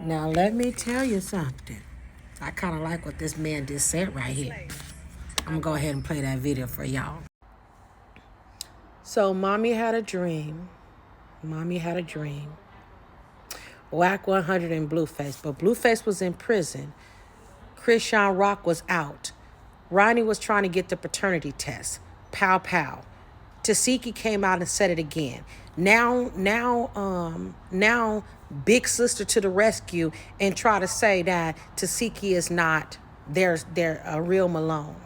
Now, let me tell you something. I kind of like what this man just said right here. I'm going to go ahead and play that video for y'all. So, mommy had a dream. Wack100 and Blueface. But Blueface was in prison. ChriseanRock was out. Ronnie was trying to get the paternity test. Pow, pow. Tasiki came out and said it again. Now, big sister to the rescue and try to say that Tasiki is not they're a real Malone.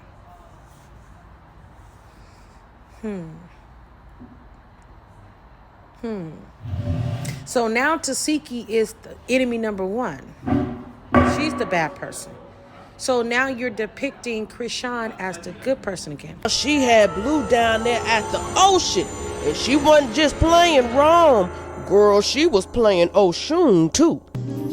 So now Tasiki is the enemy number one. She's the bad person. So now you're depicting Chrisean as the good person again. She had Blue down there at the ocean, and she wasn't just playing Rome. Girl, she was playing Oshun too.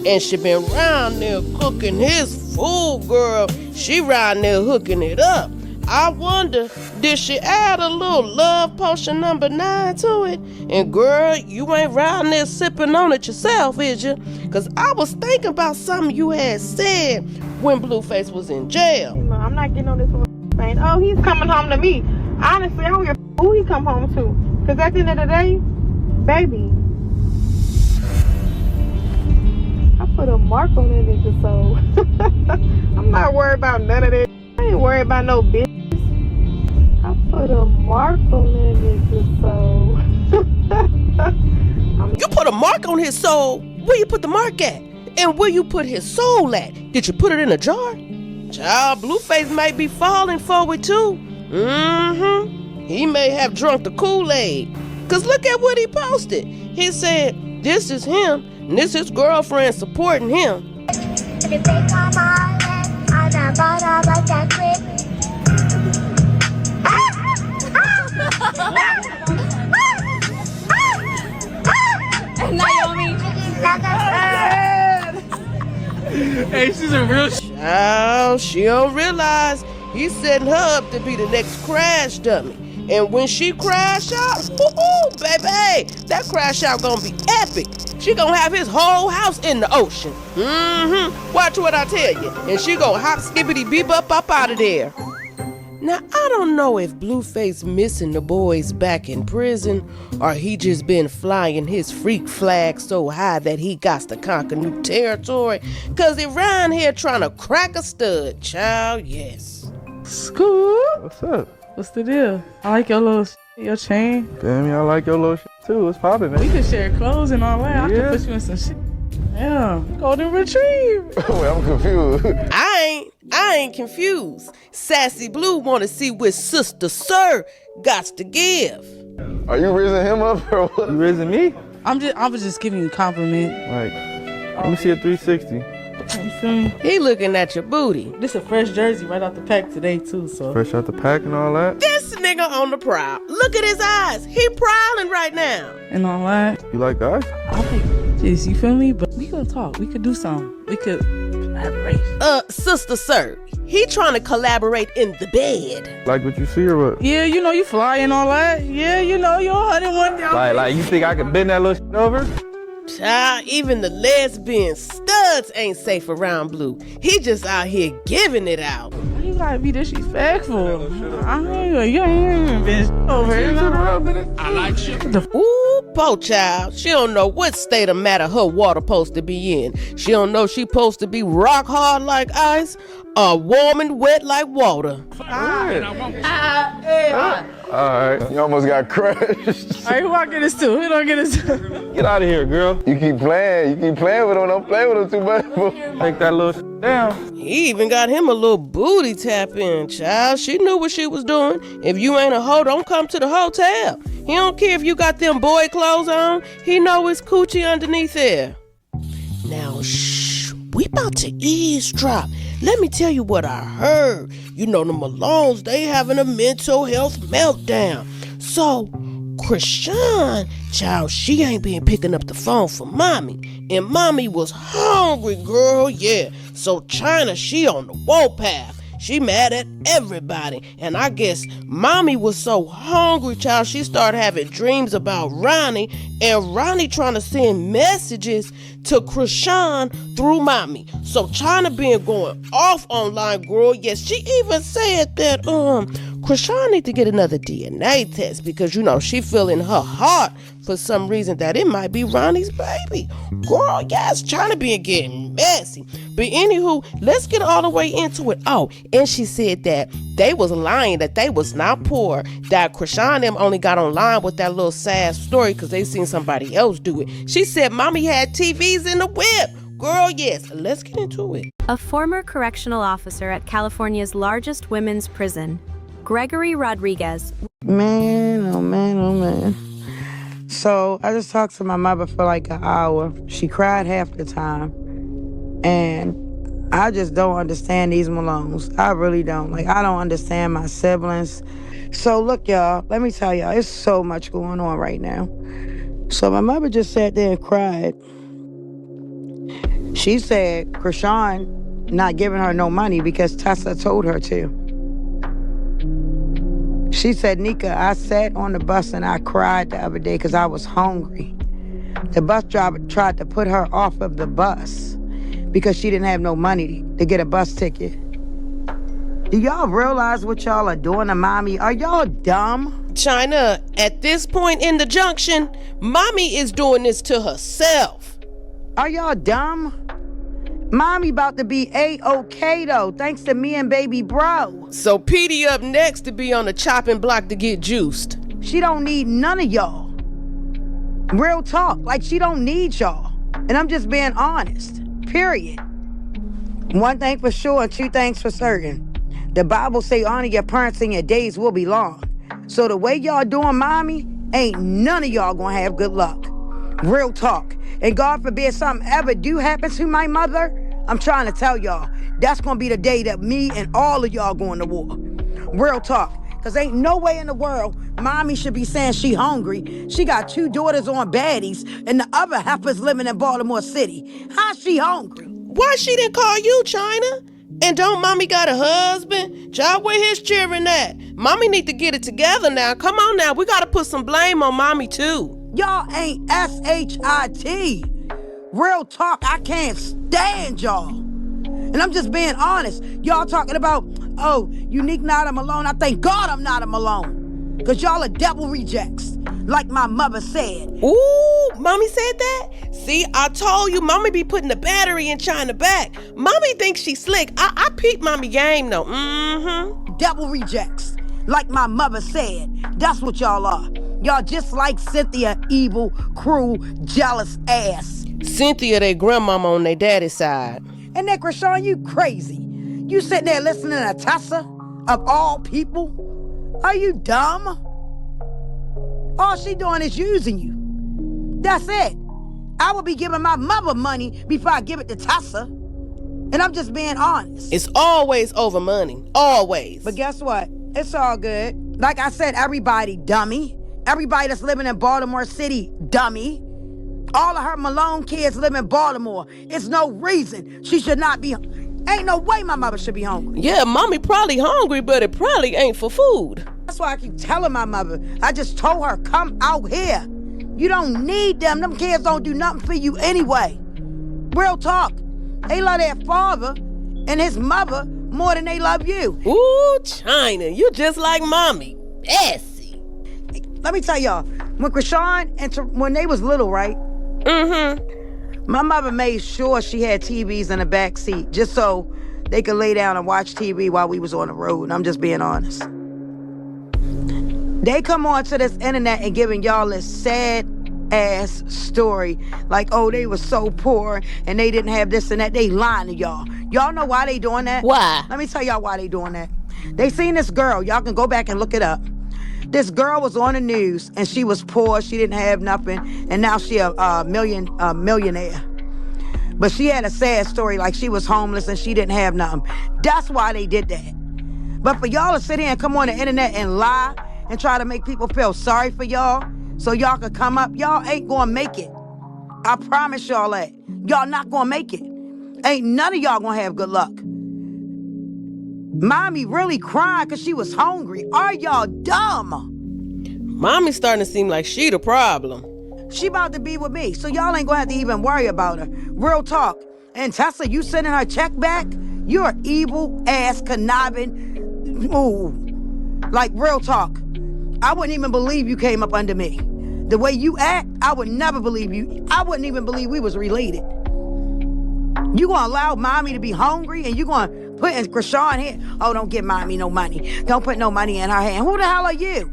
And she been round there cooking his food, girl. She round there hooking it up. I wonder, did she add a little love potion number 9 to it? And girl, you ain't round there sipping on it yourself, is you? Cause I was thinking about something you had said when Blueface was in jail. No, I'm not getting on this one thing. Oh, he's coming home to me. Honestly, I don't give a who he come home to. Cause at the end of the day, baby, I put a mark on that nigga, so I'm not worried about none of that. I ain't worried about no bitch. I put a mark on that nigga, so. You put a mark on his soul? Where you put the mark at? And where you put his soul at? Did you put it in a jar? Child, Blueface might be falling for it too. He may have drunk the Kool-Aid. Cause look at what he posted. He said, this is him, and this is his girlfriend supporting him. Hey, she's a real Child, she don't realize he's setting her up to be the next crash dummy. And when she crash out, woo-hoo, baby, that crash out gonna be epic. She gonna have his whole house in the ocean. Watch what I tell you. And she gonna hop, skippity, beep up out of there. Now, I don't know if Blueface missing the boys back in prison, or he just been flying his freak flag so high that he got to conquer new territory, cause he round here trying to crack a stud, child, yes. School. What's up? What's the deal? I like your little your chain. Feel me? I like your little shit too. What's poppin', man? We can share clothes and all that. I Yeah. can put you in some shit. Yeah, golden retrieve. Wait, I'm confused. I ain't confused. Sassy Blue wanna see what Sister Sir gots to give. Are you raising him up or what? You raising me? I was just giving you a compliment. Like, let me see a 360. You feel me? He looking at your booty. This a fresh jersey right out the pack today too, so. Fresh out the pack and all that. This nigga on the prowl. Look at his eyes. He prowling right now. And all that. You like guys? I like this, you feel me? But we could talk. We could do something. We could collaborate. Sister Sir, he trying to collaborate in the bed. Like what you see or what? Yeah, you know you fly and all that. Yeah, you know you're 101 down. Like you think I can bend that little shit over? Child, even the lesbian studs ain't safe around Blue. He just out here giving it out. Why you gotta be disrespectful? You ain't even been over here. I like shit. Ooh, poor child. She don't know what state of matter her water supposed to be in. She don't know she supposed to be rock hard like ice or warm and wet like water. Alright, you almost got crushed. Alright, who I get this to? Who don't get this to? Get out of here, girl. You keep playing with him. Don't play with him too much. Take that little shit down. He even got him a little booty tap in, child. She knew what she was doing. If you ain't a hoe, don't come to the hotel. He don't care if you got them boy clothes on. He know it's coochie underneath there. Now, shh, we about to eavesdrop. Let me tell you what I heard. You know, the Malones, they having a mental health meltdown. So, Chrisean, child, she ain't been picking up the phone for mommy. And mommy was hungry, girl, yeah. So China, she on the warpath. She mad at everybody. And I guess mommy was so hungry, child, she started having dreams about Ronnie, and Ronnie trying to send messages to Chrisean through mommy. So China being going off online, girl. Yes, she even said that Chrisean need to get another DNA test because, you know, she feel in her heart for some reason that it might be Ronnie's baby. Girl, yes, China being getting messy. But anywho, let's get all the way into it. Oh, and she said that they was lying, that they was not poor, that Chrisean and them only got online with that little sad story because they seen somebody else do it. She said mommy had TVs in the whip. Girl, yes, let's get into it. A former correctional officer at California's largest women's prison, Gregory Rodriguez. Man, oh man, oh man. So I just talked to my mother for like an hour. She cried half the time. And I just don't understand these Malones. I really don't. Like, I don't understand my siblings. So look, y'all, let me tell y'all, it's so much going on right now. So my mother just sat there and cried. She said Chrisean not giving her no money because Tessa told her to. She said, Nika, I sat on the bus and I cried the other day because I was hungry. The bus driver tried to put her off of the bus because she didn't have no money to get a bus ticket. Do y'all realize what y'all are doing to mommy? Are y'all dumb? China, at this point in the junction, mommy is doing this to herself. Are y'all dumb? Mommy about to be A-OK though, thanks to me and baby bro. So Petey up next to be on the chopping block to get juiced. She don't need none of y'all. Real talk, like she don't need y'all. And I'm just being honest, period. One thing for sure and two things for certain. The Bible say honor your parents and your days will be long. So the way y'all doing mommy, ain't none of y'all gonna have good luck. Real talk. And God forbid something ever do happen to my mother, I'm trying to tell y'all, that's gonna be the day that me and all of y'all going to war. Real talk. Cause ain't no way in the world mommy should be saying she hungry. She got 2 daughters on baddies and the other half is living in Baltimore City. How she hungry? Why she didn't call you, China? And don't mommy got a husband? Child, where his children at? Mommy need to get it together now. Come on now, we gotta put some blame on mommy too. Y'all ain't S-H-I-T. Real talk, I can't stand y'all. And I'm just being honest. Y'all talking about, oh, unique not a Malone. I thank God I'm not a Malone. Because y'all are devil rejects, like my mother said. Ooh, mommy said that? See, I told you, mommy be putting the battery in China back. Mommy thinks she slick. I peeped mommy game though. Mm-hmm. Devil rejects, like my mother said. That's what y'all are. Y'all just like Cynthia, evil, cruel, jealous ass. Cynthia, they grandmama on their daddy's side. And that Chrisean, you crazy. You sitting there listening to Tessa, of all people? Are you dumb? All she doing is using you. That's it. I would be giving my mother money before I give it to Tessa. And I'm just being honest. It's always over money. Always. But guess what? It's all good. Like I said, everybody dummy. Everybody that's living in Baltimore City, dummy. All of her Malone kids live in Baltimore. It's no reason she should not be. Ain't no way my mother should be hungry. Yeah, mommy probably hungry, but it probably ain't for food. That's why I keep telling my mother. I just told her, come out here. You don't need them. Them kids don't do nothing for you anyway. Real talk. They love their father and his mother more than they love you. Ooh, China, you just like mommy. Messy. Let me tell y'all, when Chrisean and when they was little, right? Mm-hmm. My mother made sure she had TVs in the back seat just so they could lay down and watch TV while we was on the road. And I'm just being honest. They come on to this internet and giving y'all this sad ass story like, oh, they were so poor and they didn't have this and that. They lying to y'all. Y'all know why they doing that? Why? Let me tell y'all why they doing that. They seen this girl. Y'all can go back and look it up. This girl was on the news and she was poor. She didn't have nothing. And now she a millionaire. But she had a sad story, like she was homeless and she didn't have nothing. That's why they did that. But for y'all to sit here and come on the internet and lie and try to make people feel sorry for y'all so y'all could come up, y'all ain't gonna make it. I promise y'all that. Y'all not gonna make it. Ain't none of y'all gonna have good luck. Mommy really crying because she was hungry. Are y'all dumb? Mommy's starting to seem like she the problem. She about to be with me, so y'all ain't gonna have to even worry about her. Real talk. And Tessa, you sending her check back? You're evil ass conniving. Ooh. Like, real talk. I wouldn't even believe you came up under me. The way you act, I would never believe you. I wouldn't even believe we was related. You gonna allow mommy to be hungry and you gonna put in Chrisean here? Oh, don't give mommy no money. Don't put no money in her hand. Who the hell are you?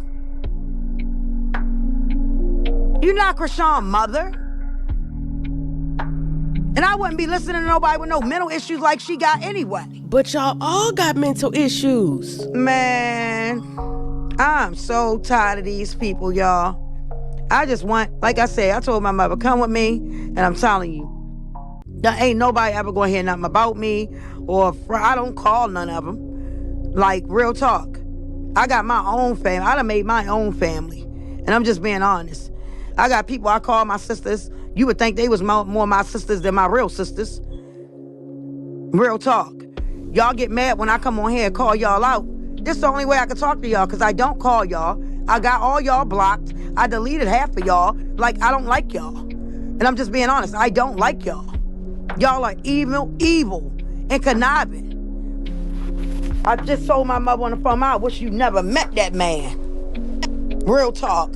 You're not Chrisean's mother. And I wouldn't be listening to nobody with no mental issues like she got anyway. But y'all all got mental issues. Man, I'm so tired of these people, y'all. I just want, like I said, I told my mother, come with me, and I'm telling you, there ain't nobody ever gonna hear nothing about me, or I don't call none of them. Like, real talk. I got my own family. I done made my own family. And I'm just being honest. I got people I call my sisters. You would think they was more my sisters than my real sisters. Real talk. Y'all get mad when I come on here and call y'all out. This is the only way I can talk to y'all, because I don't call y'all. I got all y'all blocked. I deleted half of y'all. Like, I don't like y'all. And I'm just being honest. I don't like y'all. Y'all are evil, and conniving. I just told my mother on the phone, I wish you never met that man. Real talk.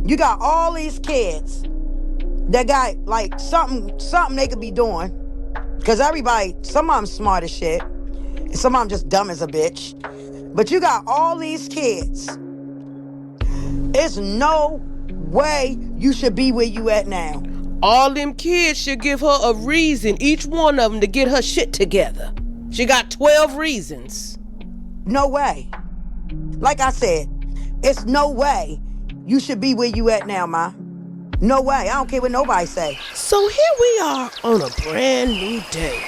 You got all these kids that got, like, something they could be doing. Because everybody, some of them smart as shit. And some of them just dumb as a bitch. But you got all these kids. There's no way you should be where you at now. All them kids should give her a reason, each one of them, to get her shit together. She got 12 reasons. No way. Like I said, it's no way you should be where you at now, Ma. No way. I don't care what nobody say. So here we are on a brand new day.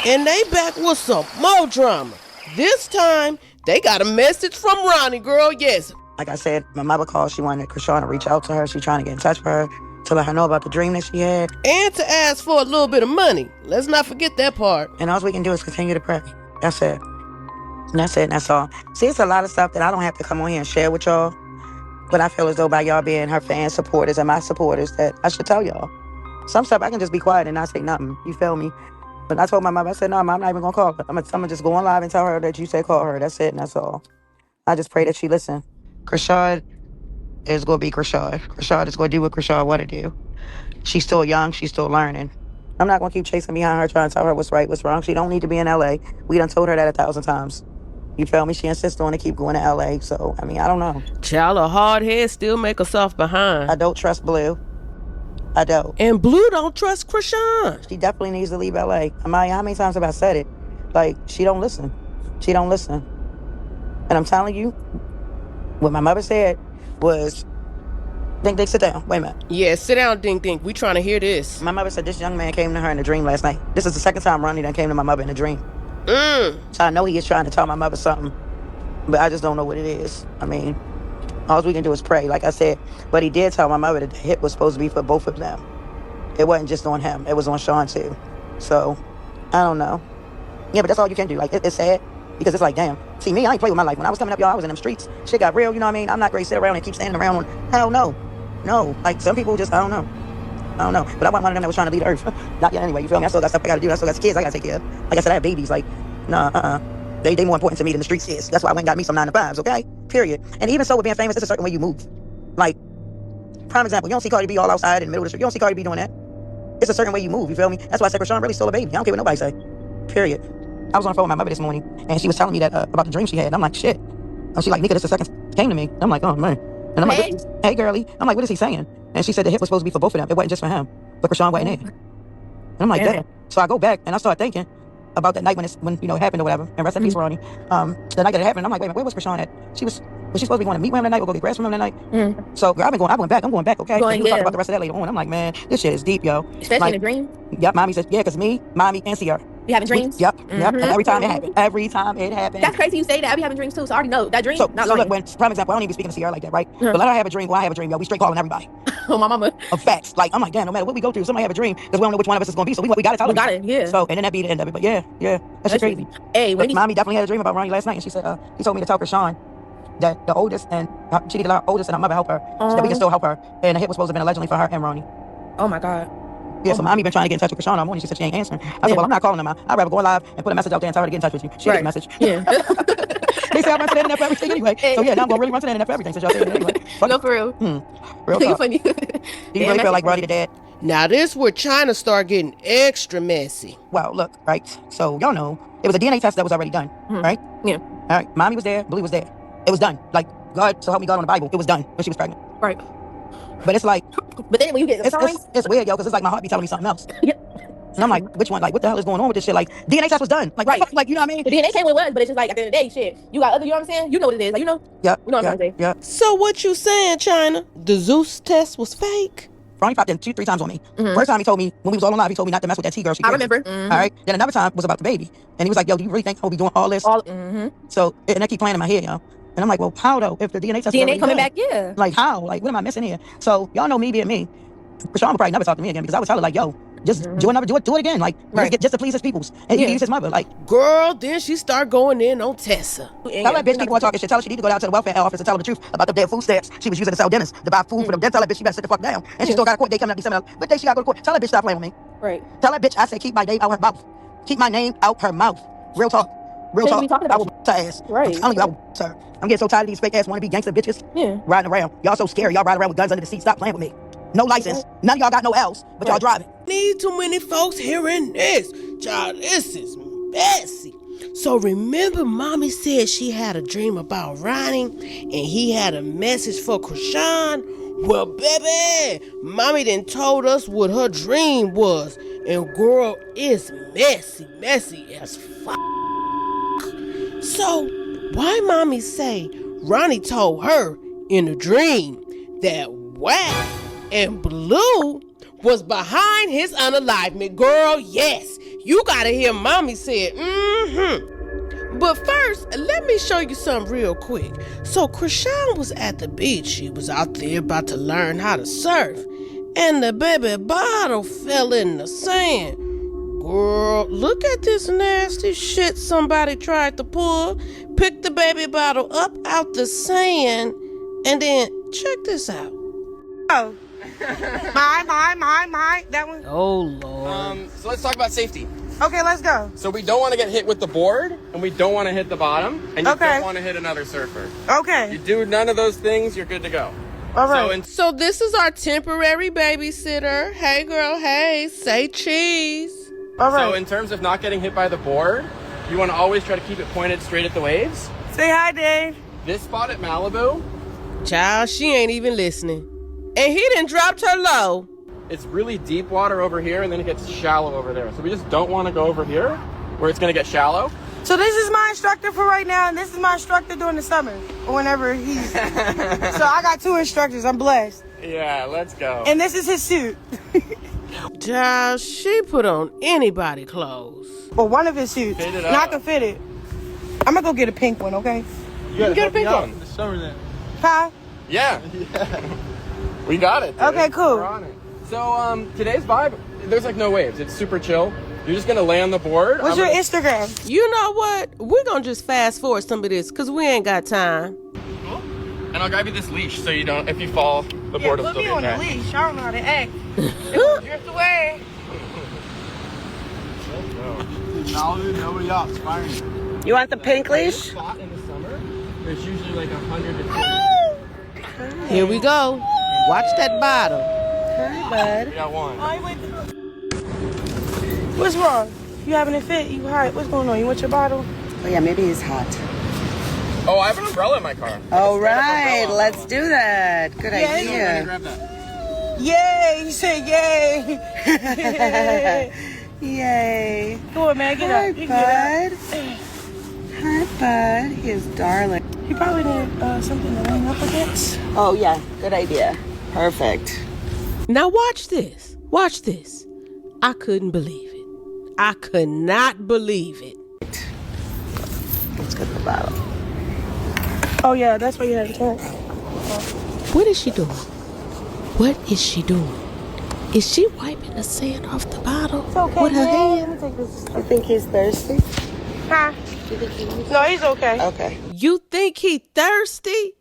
And they back with some more drama. This time, they got a message from Ronnie, girl, yes. Like I said, my mother called. She wanted Chrisean to reach out to her. She trying to get in touch with her to let her know about the dream that she had. And to ask for a little bit of money. Let's not forget that part. And all we can do is continue to pray. That's it. And that's it, and that's all. See, it's a lot of stuff that I don't have to come on here and share with y'all. But I feel as though by y'all being her fans, supporters, and my supporters, that I should tell y'all. Some stuff I can just be quiet and not say nothing. You feel me? But I told my mother, I said, no, I'm not even going to call her. I'm gonna just go on live and tell her that you said call her. That's it, and that's all. I just pray that she listen. Chrisean is going to be Chrisean. Chrisean is going to do what Chrisean want to do. She's still young. She's still learning. I'm not going to keep chasing behind her, trying to tell her what's right, what's wrong. She don't need to be in L.A. We done told her that 1,000 times. You feel me? She insists on to keep going to L.A., so, I mean, I don't know. Child, a hard head still make her soft behind. I don't trust Blue. I don't. And Blue don't trust Chrisean. She definitely needs to leave L.A. Amaya, how many times have I said it? Like, she don't listen. She don't listen. And I'm telling you, what my mother said was, Dink, sit down. Wait a minute. Yeah, sit down, Dink. We trying to hear this. My mother said this young man came to her in a dream last night. This is the second time Ronnie done came to my mother in a dream. So I know he is trying to tell my mother something, but I just don't know what it is. I mean, all we can do is pray, like I said. But he did tell my mother that the hit was supposed to be for both of them. It wasn't just on him. It was on Sean, too. So, I don't know. Yeah, but that's all you can do. Like, it's sad. Because it's like, damn. See, me, I ain't play with my life. When I was coming up, y'all, I was in them streets. Shit got real, you know what I mean? I'm not ready to sit around and keep standing around. Hell no. No. Like, some people just, I don't know. But I wasn't one of them that was trying to leave the earth. Not yet anyway, you feel me? I still got stuff I gotta do. I still got kids I gotta take care of. Like I said, I have babies. Like, nah, They more important to me than the streets is. That's why I went and got me some 9-to-5s, okay? Period. And even so, with being famous, it's a certain way you move. Like, prime example, you don't see Cardi B all outside in the middle of the street. You don't see Cardi B doing that. It's a certain way you move, you feel me? That's why I said Chrisean really still a baby. I don't care what nobody say. Period. I was on the phone with my mother this morning, and she was telling me that about the dream she had. And I'm like, shit. And she like, Nika, this the second came to me. I'm like, oh, man. And I'm like, hey, girlie. I'm like, what is he saying? And she said the hit was supposed to be for both of them. It wasn't just for him. But Chrisean wasn't in. And I'm like, damn. So I go back, and I start thinking about that night when it happened or whatever. And rest in peace, Ronnie. The night that it happened, I'm like, wait a minute, where was Chrisean at? Was she supposed to be going to meet with him that night or go get grass from him that night? So girl, I went back, okay? We'll talk about the rest of that later on. I'm like, man, this shit is deep, yo. Especially like, in a dream? Yep, mommy said, yeah, because me, mommy, and Sierra. You having dreams? Yep. And every time it happened. That's crazy you say that. I be having dreams too, so I already know that dream. So look, when, prime example, I don't even be speaking to Sierra like that, right? But let her have a dream, I have a dream, yo. We straight calling everybody. Oh, my mama. Of facts. Like, I'm like, damn, no matter what we go through, somebody have a dream because we don't know which one of us is going to be. So we got to tell We them. got it, yeah. So, and then that be the end of it. But yeah, that shit crazy. Hey, but mommy definitely had a dream about Ronnie last night, and she said, he told me to tell Chrisean that the oldest and she needed our oldest and our mother help her, so that we can still help her. And the hit was supposed to have been allegedly for her and Ronnie. Oh my God. Yeah, so mommy been trying to get in touch with Chrisean all morning. She said she ain't answering. I said, well, I'm not calling her, I'd rather go live and put a message out there and tell her to get in touch with you. She get the message. Yeah. They say I run to the internet for everything anyway. So yeah, now I'm gonna really run to the internet for everything since y'all say it anyway. No, for real. Real You talk. funny. Do you really feel like Ronnie the dad? Now this where China start getting extra messy. Well, look, right? So y'all know it was a DNA test that was already done, right? Yeah. All right, mommy was there, Blue was there. It was done. Like, God, so help me God on the Bible, it was done when she was pregnant. Right. But it's like, But then when you get the signs, it's weird, yo, because it's like my heart be telling me something else. Yep. And I'm like, which one? Like, what the hell is going on with this shit? Like, DNA test was done. Like, Right. fuck, like, you know what I mean? the DNA came when it was, but it's just like at the end of the day, shit. You got other, you know what I'm saying? You know what it is. Like, you know? Yep. You know what I'm trying to say. Yep. So what you saying, China? The Zeus test was fake? Ronnie popped in 2-3 times on me. First time he told me, when we was all on live, he told me not to mess with that T-girl. She I crazy. remember. All right. Then another time was about the baby. And he was like, yo, do you really think I'll be doing all this? So, and that keep playing in my head, yo. And I'm like, well, how though? If the DNA test is DNA already coming done? back, yeah. Like, how? Like, what am I missing here? So, y'all know me being me. Chrisean would probably never talk to me again because I would tell her, like, yo, just do it again. Like, just to please his peoples. And he can use his mother. Like, Girl, then she start going in on Tessa. tell that bitch people are talking shit. Tell her she need to go down to the welfare office and tell them the truth about the dead food stamps she was using to sell dinners to buy food for them. Then tell that bitch she better sit the fuck down. And she still got a court date coming up December. What day she got to go to court? Tell that bitch stop playing with me. Right. Tell that bitch I said keep my name out her mouth. Keep my name out her mouth. Real talk. Real Shouldn't be talk. talking I about will her ass. Right. I'm telling you, I will her. I'm getting so tired of these fake ass wannabe gangster bitches riding around. Y'all so scary. Y'all riding around with guns under the seat. Stop playing with me. No license. None of y'all got no L's, but y'all driving. Need too many folks hearing this. Child, this is messy. So remember mommy said she had a dream about Ronnie and he had a message for Chrisean? Well, baby, mommy done told us what her dream was. And girl, it's messy as fuck. So why mommy say Ronnie told her in a dream that Wack and Blue was behind his unalivement? Girl, yes. You gotta hear mommy say it. But first, let me show you something real quick. So Chrisean was at the beach. She was out there about to learn how to surf. And the baby bottle fell in the sand. Girl, look at this nasty shit somebody tried to pull. Pick the baby bottle up out the sand. And then check this out. Oh. My. That one. Oh, Lord. So let's talk about safety. Okay, let's go. So we don't want to get hit with the board, and we don't want to hit the bottom, and you Okay. don't want to hit another surfer. Okay. You do none of those things, you're good to go. All right. So this is our temporary babysitter. Hey, girl, hey, say cheese. All right. So in terms of not getting hit by the board, you want to always try to keep it pointed straight at the waves. Say hi, Dave. This spot at Malibu, Child, she ain't even listening. And he done dropped her low. it's really deep water over here, and then it gets shallow over there. So we just don't want to go over here, where it's going to get shallow. So this is my instructor for right now, and this is my instructor during the summer, or whenever he's. So I got 2 instructors. I'm blessed. Yeah, let's go. And this is his suit. Child, she put on anybody clothes. Or one of his suits. Fit it And I up. can fit it. I'm gonna go get a pink one, okay? You gotta get a pink one. The summer then. Huh? Yeah. We got it. Dude. Okay, cool. We're on it. So today's vibe, there's like no waves. It's super chill. You're just gonna lay on the board. What's your Instagram? You know what? We're gonna just fast forward some of this because we ain't got time. Cool. And I'll grab you this leash so you don't, if you fall, the board will Put still me be on the okay. leash. I don't know how to act. It will drift away. Nobody else firing. You want the pink leash? Spot in the summer, there's usually like 100 to 200. Here we go. Watch that bottom. Hi, bud. We got one. What's wrong? You having a fit? You hot? What's going on? You want your bottle? Oh yeah, maybe he's hot. Oh, I have an umbrella in my car. All right, let's do that. Good Yeah, idea. Grab that. Yay! He said yay! Yay. Come on, man. Get Hi, up. You can bud. get up. Hi, bud. He is darling. He probably need something to lean up against. Oh yeah, good idea. Perfect. Now watch this. Watch this. I couldn't believe it. I could not believe it. Let's get the bottle. Oh yeah, that's why you had to turn. What is she doing? What is she doing? Is she wiping the sand off the bottle okay, with her hand? Let me take this. You think he's thirsty? Huh? No, he's okay. Okay. You think he thirsty?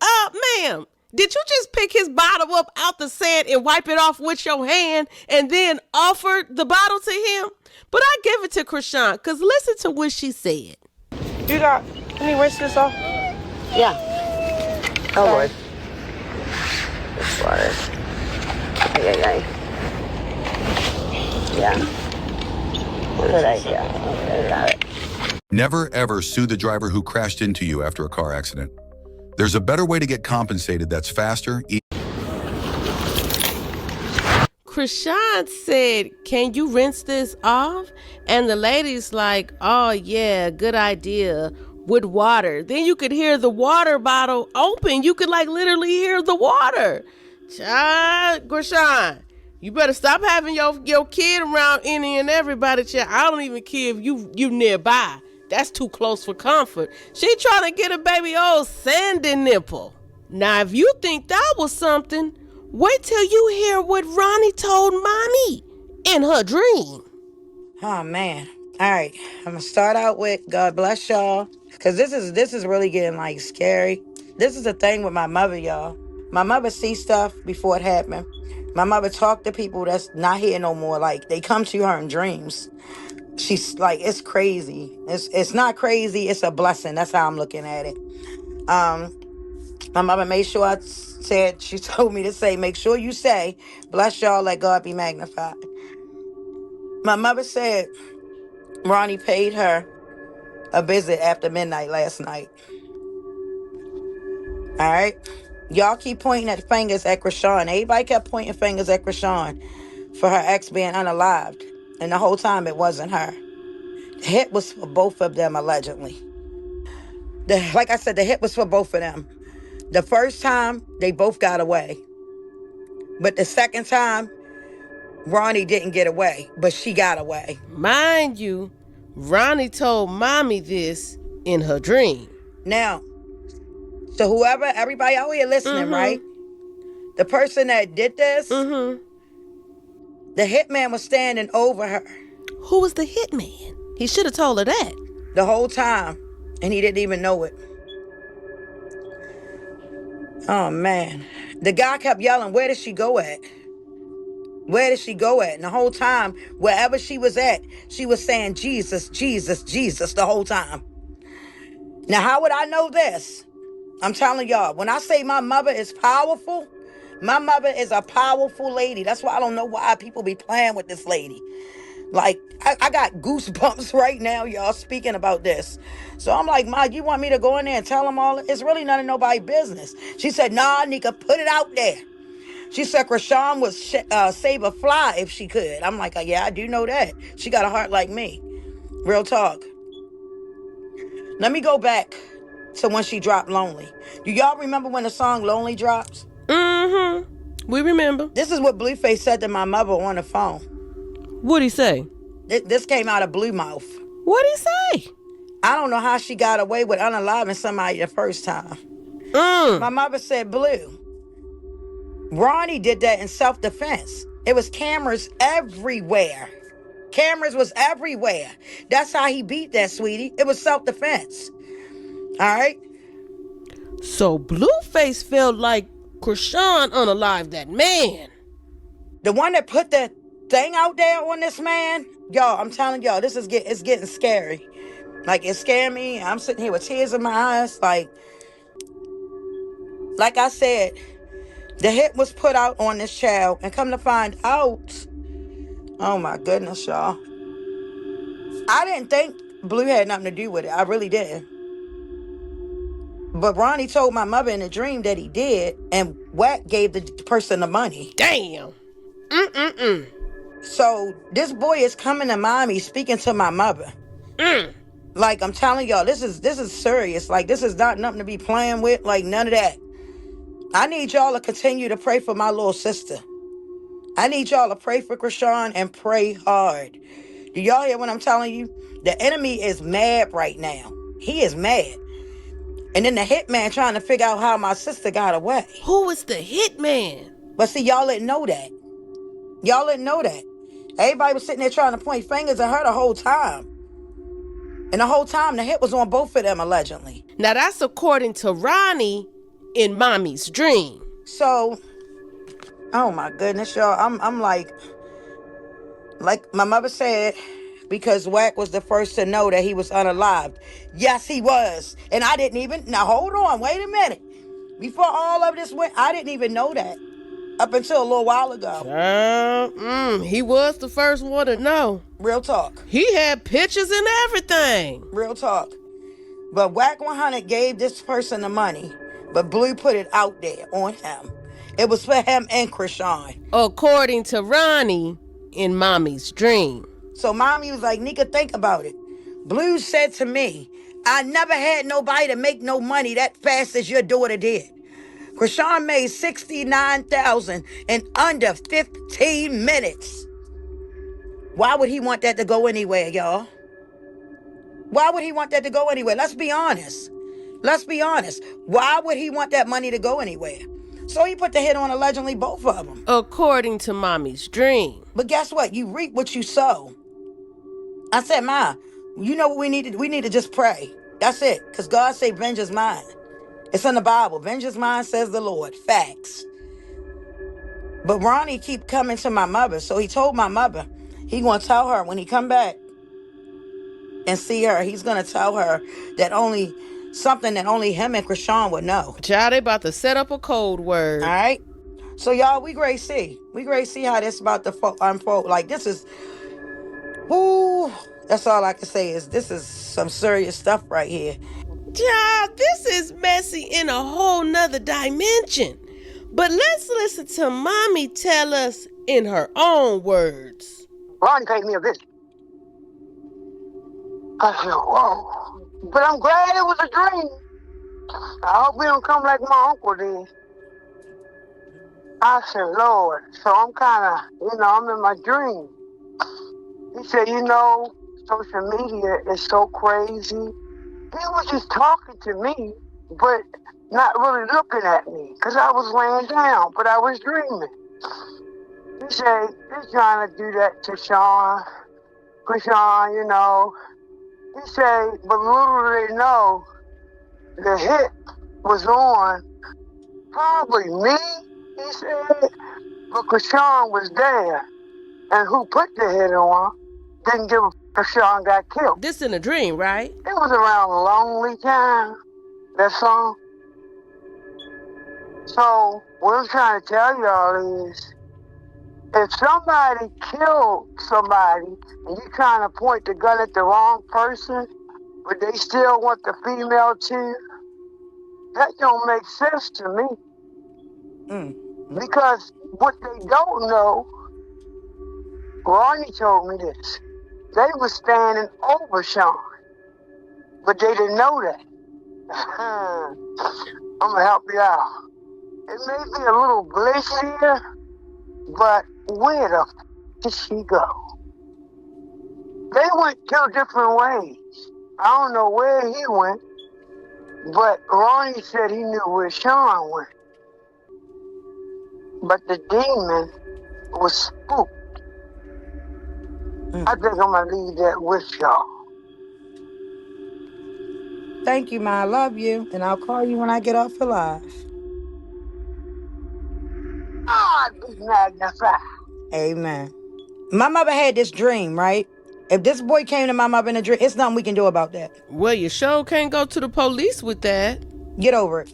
Ma'am, did you just pick his bottle up out the sand and wipe it off with your hand and then offer the bottle to him? But I give it to Chrisean, because listen to what she said. You got, let me rinse this off. Yeah. Oh, Lord. This water. Yeah. Good idea. Okay, got it. Never ever sue the driver who crashed into you after a car accident. There's a better way to get compensated that's faster. Chrisean said, can you rinse this off? And the lady's like, oh yeah, good idea, with water. Then you could hear the water bottle open. You could like literally hear the water. Child, Chrisean, you better stop having your kid around any and everybody. Child. I don't even care if you nearby. That's too close for comfort. She trying to get a baby old sandy nipple. Now, if you think that was something, wait till you hear what Ronnie told Mommy in her dream. Oh, man. All right. I'm going to start out with God bless y'all. Because this is really getting, like, scary. This is the thing with my mother, y'all. My mother sees stuff before it happened. My mother talked to people that's not here no more. Like, they come to her in dreams. She's, like, it's crazy. It's not crazy. It's a blessing. That's how I'm looking at it. My mother made sure she told me to say, make sure you say, bless y'all, let God be magnified. My mother said Ronnie paid her a visit after midnight last night. All right? Y'all keep pointing at fingers at Chrisean. Everybody kept pointing fingers at Chrisean for her ex being unalived. And the whole time it wasn't her. The hit was for both of them, allegedly. Like I said, the hit was for both of them. The first time, they both got away. But the second time, Ronnie didn't get away, but she got away. Mind you, Ronnie told Mommy this in her dream. Now, so everybody out here listening, right? The person that did this, the hitman was standing over her. Who was the hitman? He should have told her that. The whole time, and he didn't even know it. Oh, man. The guy kept yelling, where did she go at? Where did she go at? And the whole time, wherever she was at, she was saying, Jesus, Jesus, Jesus, the whole time. Now, how would I know this? I'm telling y'all, when I say my mother is powerful, my mother is a powerful lady. That's why I don't know why people be playing with this lady. Like, I got goosebumps right now, y'all, speaking about this. So I'm like, Ma, you want me to go in there and tell them all? It's really none of nobody's business. She said, nah, Nika, put it out there. She said Chrisean would save a fly if she could. I'm like, yeah, I do know that. She got a heart like me. Real talk. Let me go back to when she dropped Lonely. Do y'all remember when the song Lonely dropped? We remember. This is what Blueface said to my mother on the phone. What'd he say? This came out of Blue Mouth. What'd he say? I don't know how she got away with unaliving somebody the first time. My mother said, Blue, Ronnie did that in self-defense. It was cameras everywhere. Cameras was everywhere. That's how he beat that, sweetie. It was self-defense. All right? So Blueface felt like Chrisean unalived that man. The one that put the thing out there on this man, y'all, I'm telling y'all, it's getting scary. Like, it scared me. I'm sitting here with tears in my eyes. Like I said, the hit was put out on this child, and come to find out, oh my goodness, y'all. I didn't think Blue had nothing to do with it. I really didn't. But Ronnie told my mother in a dream that he did, and Wack gave the person the money. Damn. So this boy is coming to mommy, speaking to my mother. Like, I'm telling y'all, this is serious. Like, this is not nothing to be playing with. Like, none of that. I need y'all to continue to pray for my little sister. I need y'all to pray for Chrisean and pray hard. Do y'all hear what I'm telling you? The enemy is mad right now. He is mad. And then the hitman trying to figure out how my sister got away. Who was the hitman? But see, y'all didn't know that. Y'all didn't know that. Everybody was sitting there trying to point fingers at her the whole time. And the whole time, the hit was on both of them, allegedly. Now, that's according to Ronnie in Mommy's dream. So, oh my goodness, y'all. I'm like my mother said, because Wack was the first to know that he was unalived. Yes, he was. And I didn't even, now hold on, wait a minute. Before all of this went, I didn't even know that up until a little while ago. He was the first one to know. Real talk. He had pictures and everything. Real talk. But wack100 gave this person the money, but Blue put it out there on him. It was for him and Chrisean. According to Ronnie in Mommy's dream. So Mommy was like, Nika, think about it. Blue said to me, I never had nobody to make no money that fast as your daughter did. Chrisean made $69,000 in under 15 minutes. Why would he want that to go anywhere, y'all? Why would he want that to go anywhere? Let's be honest. Let's be honest. Why would he want that money to go anywhere? So he put the hit on allegedly both of them. According to Mommy's dream. But guess what? You reap what you sow. I said, Ma, you know what we need to do? We need to just pray. That's it. Because God said, vengeance is mine. It's in the Bible. Vengeance is mine, says the Lord. Facts. But Ronnie keep coming to my mother. So he told my mother, he going to tell her when he come back and see her, he's going to tell her that something that only him and Chrisean would know. Child, they about to set up a code word. All right. So y'all, we great see. We great see how this about to unfold. Like this is, ooh, that's all I can say is this is some serious stuff right here. Child, this is messy in a whole nother dimension. But let's listen to Mommy tell us in her own words. Ronnie paid me a visit. I said, whoa. But I'm glad it was a dream. I hope we don't come like my uncle did. I said, Lord. So I'm kind of, I'm in my dream. He said, social media is so crazy. He was just talking to me, but not really looking at me, because I was laying down, but I was dreaming. He said, he's trying to do that to Chrisean, He said, but little did they know, the hit was on probably me, he said, but Chrisean was there. And who put the hit on didn't give a Chrisean got killed. This in a dream, right? It was around Lonely Time, that song. So what I'm trying to tell y'all is, if somebody killed somebody and you're trying to point the gun at the wrong person, but they still want the female too, that don't make sense to me. Because what they don't know, Ronnie told me this, they were standing over Sean, but they didn't know that. I'm going to help you out. It may be a little glitch here, but where the f*** did she go? They went 2 different ways. I don't know where he went, but Ronnie said he knew where Sean went. But the demon was spooked. I think I'm going to leave that with y'all. Thank you, Ma. I love you. And I'll call you when I get off the live. God be magnified. Amen. My mother had this dream, right? If this boy came to my mother in a dream, it's nothing we can do about that. Well, you sure can't go to the police with that. Get over it.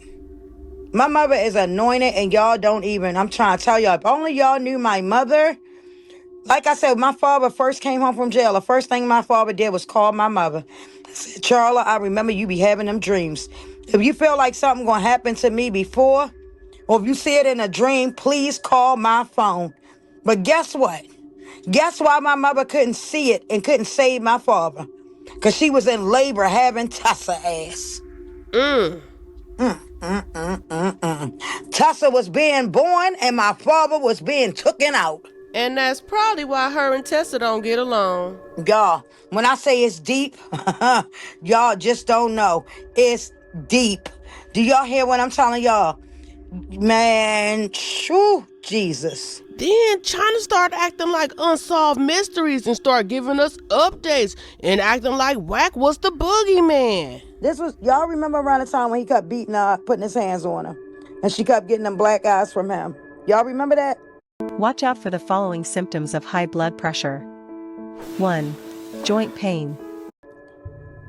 My mother is anointed and y'all don't even, I'm trying to tell y'all, if only y'all knew my mother. Like I said, my father first came home from jail. The first thing my father did was call my mother. I said, Charla, I remember you be having them dreams. If you feel like something going to happen to me before, or if you see it in a dream, please call my phone. But guess what? Guess why my mother couldn't see it and couldn't save my father? Because she was in labor having Tussa ass. Tussa was being born and my father was being taken out. And that's probably why her and Tessa don't get along. Y'all, when I say it's deep, y'all just don't know. It's deep. Do y'all hear what I'm telling y'all? Man, shoo. Jesus. Then China started acting like Unsolved Mysteries and start giving us updates and acting like Wack was the boogeyman. This was, y'all remember around the time when he kept beating her, putting his hands on her, and she kept getting them black eyes from him. Y'all remember that? Watch out for the following symptoms of high blood pressure. 1. Joint pain.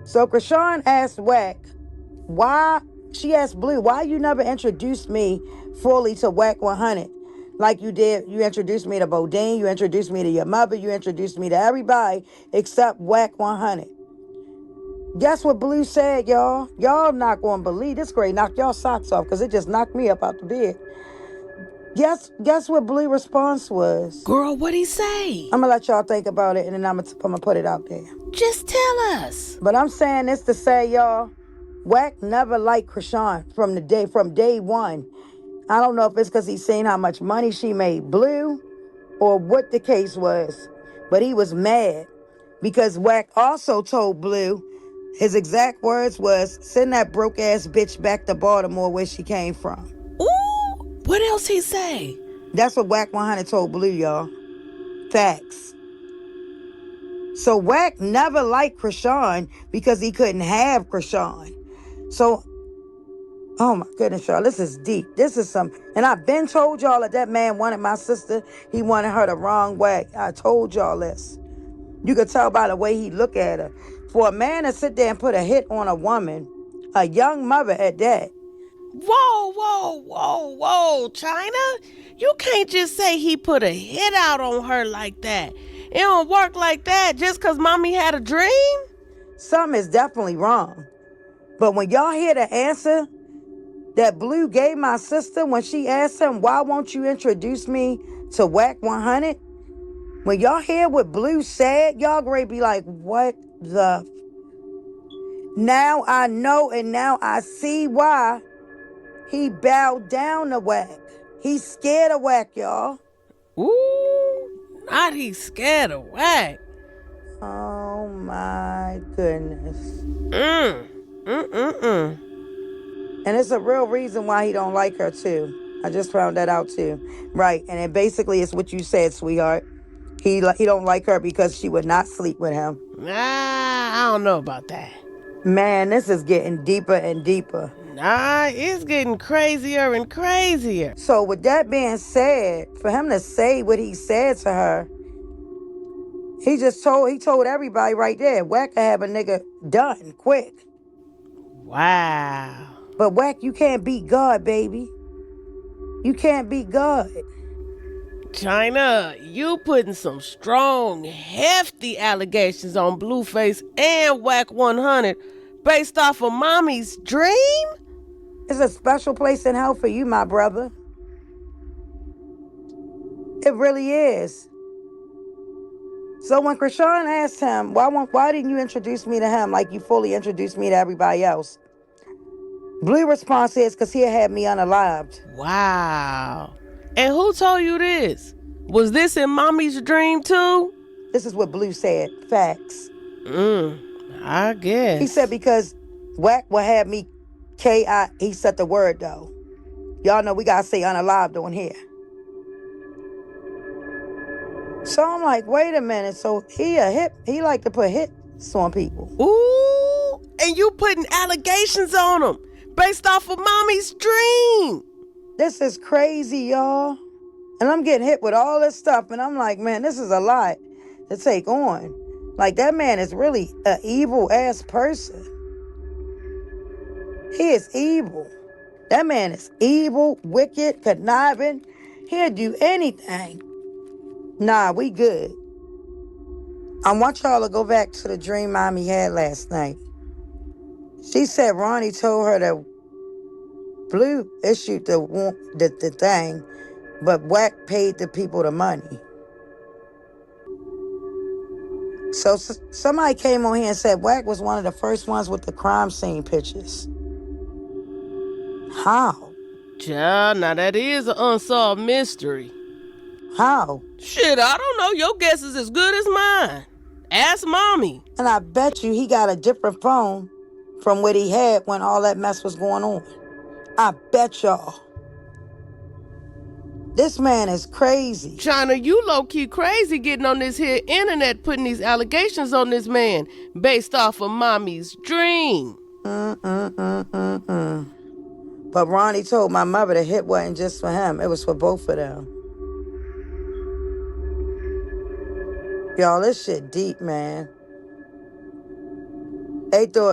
So Chrisean asked Wack, she asked Blue, why you never introduced me fully to wack100? Like you did, you introduced me to Bodine, you introduced me to your mother, you introduced me to everybody except wack100. Guess what Blue said, y'all? Y'all not going to believe this. Great, knock y'all socks off because it just knocked me up out the bed. Guess what Blue response was? Girl, what'd he say? I'm going to let y'all think about it, and then I'm going to put it out there. Just tell us. But I'm saying this to say, y'all, Wack never liked Chrisean from day one. I don't know if it's because he's seen how much money she made Blue or what the case was, but he was mad because Wack also told Blue, his exact words was, send that broke ass bitch back to Baltimore where she came from. Ooh, what else he say? That's what wack100 told Blue, y'all. Facts. So Wack never liked Chrisean because he couldn't have Chrisean. So, oh my goodness, y'all, this is deep. This is some, and I've been told y'all that man wanted my sister. He wanted her the wrong way. I told y'all this. You could tell by the way he look at her. For a man to sit there and put a hit on a woman, a young mother at that. Whoa, China. You can't just say he put a hit out on her like that. It don't work like that just because mommy had a dream. Something is definitely wrong. But when y'all hear the answer that Blue gave my sister when she asked him, why won't you introduce me to wack100? When y'all hear what Blue said, y'all gonna be like, what the? Now I know and now I see why he bowed down to Wack. He's scared of Wack, y'all. Ooh, not he's scared of Wack. Oh my goodness. And it's a real reason why he don't like her too. I just found that out too. Right, and it basically is what you said, sweetheart. He don't like her because she would not sleep with him. Nah, I don't know about that. Man, this is getting deeper and deeper. Nah, it's getting crazier and crazier. So with that being said, for him to say what he said to her, he told everybody right there, Wack could have a nigga done quick. Wow. But Wack, you can't beat God, baby. You can't beat God. China, you putting some strong, hefty allegations on Blueface and wack100 based off of mommy's dream? It's a special place in hell for you, my brother. It really is. So when Chrisean asked him, why didn't you introduce me to him like you fully introduced me to everybody else? Blue response is, because he had me unalived. Wow. And who told you this? Was this in mommy's dream too? This is what Blue said. Facts. I guess. He said because Wack will have me he said the word though. Y'all know we gotta say unalived on here. So I'm like, wait a minute. So he like to put hits on people. Ooh, and you putting allegations on him based off of mommy's dream. This is crazy, y'all. And I'm getting hit with all this stuff. And I'm like, man, this is a lot to take on. Like, that man is really an evil-ass person. He is evil. That man is evil, wicked, conniving. He'll do anything. Nah, we good. I want y'all to go back to the dream mommy had last night. She said Ronnie told her that Blue issued the thing, but Wack paid the people the money. So somebody came on here and said Wack was one of the first ones with the crime scene pictures. How? Child, now that is an unsolved mystery. How? Shit, I don't know. Your guess is as good as mine. Ask mommy. And I bet you he got a different phone from what he had when all that mess was going on. I bet y'all. This man is crazy. China, you low-key crazy getting on this here internet putting these allegations on this man based off of mommy's dream. But Ronnie told my mother the hit wasn't just for him. It was for both of them. Y'all, this shit deep, man.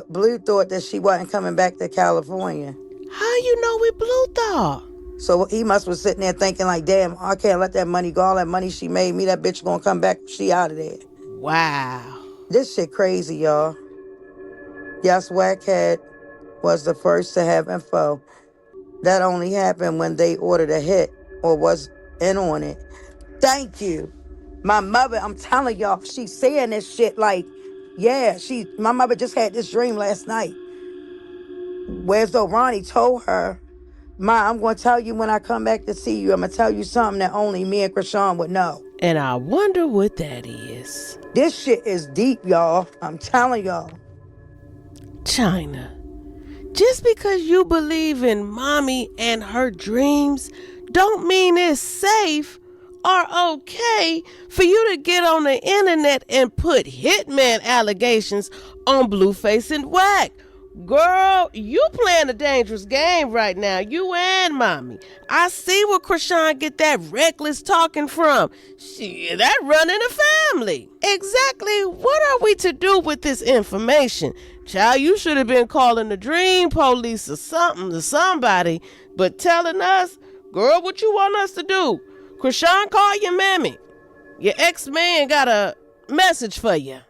Blue thought that she wasn't coming back to California. How you know we Blue thought? So he must was sitting there thinking like, damn, I can't let that money go. All that money she made me, that bitch gonna come back. She out of there. Wow. This shit crazy, y'all. Yes, Wack100 was the first to have info. That only happened when they ordered a hit or was in on it. Thank you. My mother, I'm telling y'all, she's saying this shit like, yeah, my mother just had this dream last night. Whereas though Ronnie told her, Ma, I'm going to tell you when I come back to see you. I'm going to tell you something that only me and Chrisean would know. And I wonder what that is. This shit is deep, y'all. I'm telling y'all. China, just because you believe in mommy and her dreams don't mean it's safe or okay for you to get on the internet and put hitman allegations on Blueface and Wack. Girl, you playing a dangerous game right now, you and mommy. I see where Chrisean get that reckless talking from. That running a family. Exactly what are we to do with this information? Child, you should have been calling the dream police or something to somebody, but telling us, girl, what you want us to do? Chrisean, call your mammy. Your ex-man got a message for you.